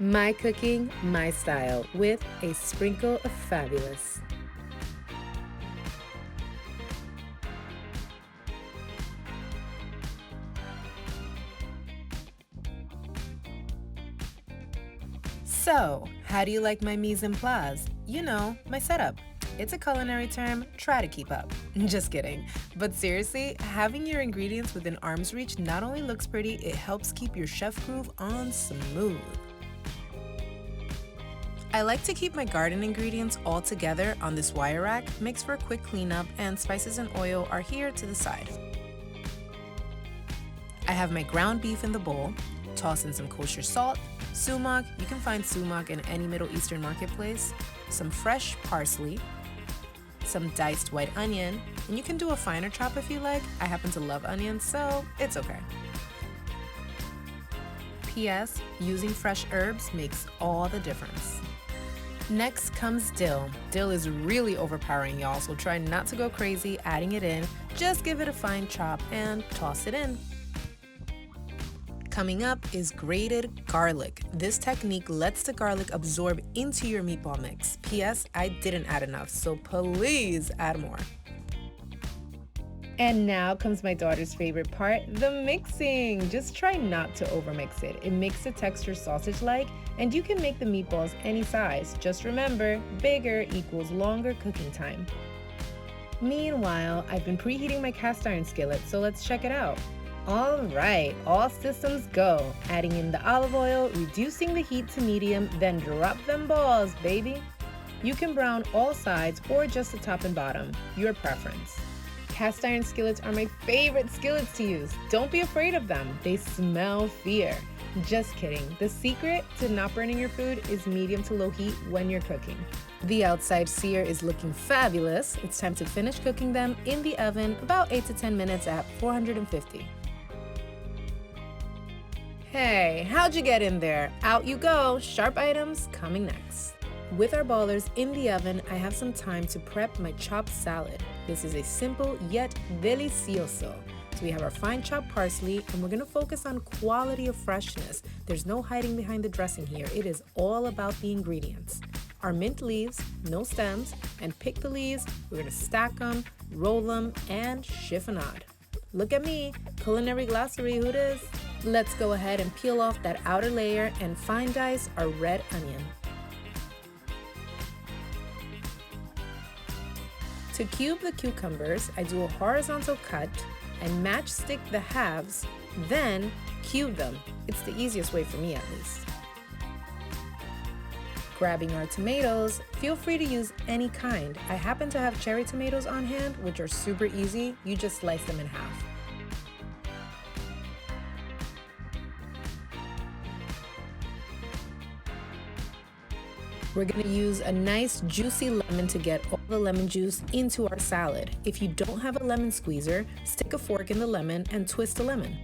My cooking, my style, with a sprinkle of fabulous. So, how do you like my mise en place? You know, my setup. It's a culinary term, try to keep up. Just kidding. But seriously, having your ingredients within arm's reach not only looks pretty, it helps keep your chef groove on smooth. I like to keep my garden ingredients all together on this wire rack, makes for a quick cleanup, and spices and oil are here to the side. I have my ground beef in the bowl, toss in some kosher salt, sumac, you can find sumac in any Middle Eastern marketplace, some fresh parsley, some diced white onion, and you can do a finer chop if you like. I happen to love onions, so it's okay. P.S. Using fresh herbs makes all the difference. Next comes dill. Dill is really overpowering, y'all, so try not to go crazy adding it in. Just give it a fine chop and toss it in. Coming up is grated garlic. This technique lets the garlic absorb into your meatball mix. P.S. I didn't add enough, so please add more. And now comes my daughter's favorite part, the mixing. Just try not to overmix it. It makes the texture sausage-like, and you can make the meatballs any size. Just remember, bigger equals longer cooking time. Meanwhile, I've been preheating my cast iron skillet, so let's check it out. All right, all systems go. Adding in the olive oil, reducing the heat to medium, then drop them balls, baby. You can brown all sides or just the top and bottom, your preference. Cast iron skillets are my favorite skillets to use. Don't be afraid of them. They smell fierce. Just kidding. The secret to not burning your food is medium to low heat when you're cooking. The outside sear is looking fabulous. It's time to finish cooking them in the oven about 8 to 10 minutes at 450. Hey, how'd you get in there? Out you go. Sharp items coming next. With our ballers in the oven, I have some time to prep my chopped salad. This is a simple yet delicioso. So we have our fine chopped parsley, and we're gonna focus on quality of freshness. There's no hiding behind the dressing here. It is all about the ingredients. Our mint leaves, no stems, and pick the leaves. We're gonna stack them, roll them, and chiffonade. Look at me, culinary glossary, who dis? Let's go ahead and peel off that outer layer and fine dice our red onion. To cube the cucumbers, I do a horizontal cut and matchstick the halves, then cube them. It's the easiest way for me at least. Grabbing our tomatoes, feel free to use any kind. I happen to have cherry tomatoes on hand, which are super easy. You just slice them in half. We're gonna use a nice juicy lemon to get all the lemon juice into our salad. If you don't have a lemon squeezer, stick a fork in the lemon and twist the lemon.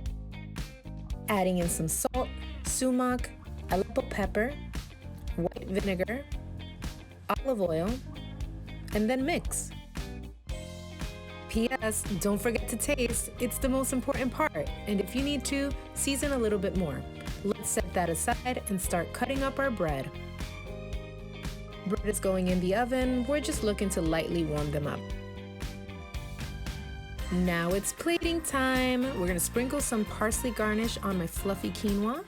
Adding in some salt, sumac, Aleppo pepper, white vinegar, olive oil, and then mix. P.S. Don't forget to taste, it's the most important part. And if you need to, season a little bit more. Let's set that aside and start cutting up our bread. Bread is going in the oven, we're just looking to lightly warm them up. Now it's plating time. We're gonna sprinkle some parsley garnish on my fluffy quinoa.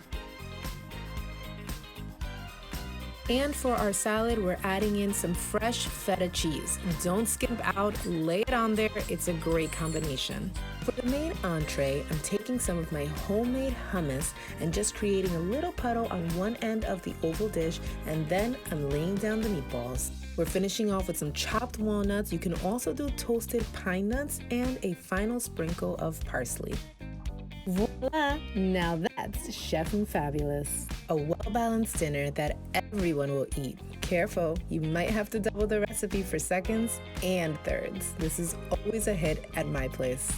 And for our salad, we're adding in some fresh feta cheese. Don't skimp out, lay it on there, it's a great combination. For the main entree, I'm taking some of my homemade hummus and just creating a little puddle on one end of the oval dish, and then I'm laying down the meatballs. We're finishing off with some chopped walnuts. You can also do toasted pine nuts and a final sprinkle of parsley. Voila! Now that's Cheffin' fabulous. A well-balanced dinner that everyone will eat. Careful, you might have to double the recipe for seconds and thirds. This is always a hit at my place.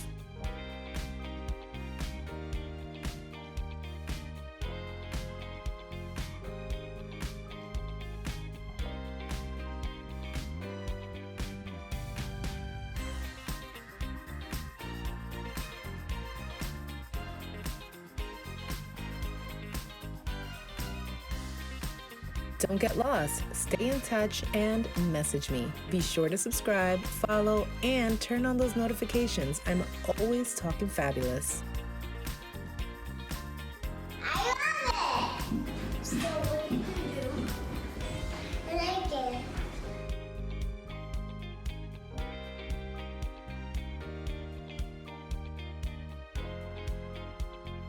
Don't get lost. Stay in touch and message me. Be sure to subscribe, follow, and turn on those notifications. I'm always talking fabulous.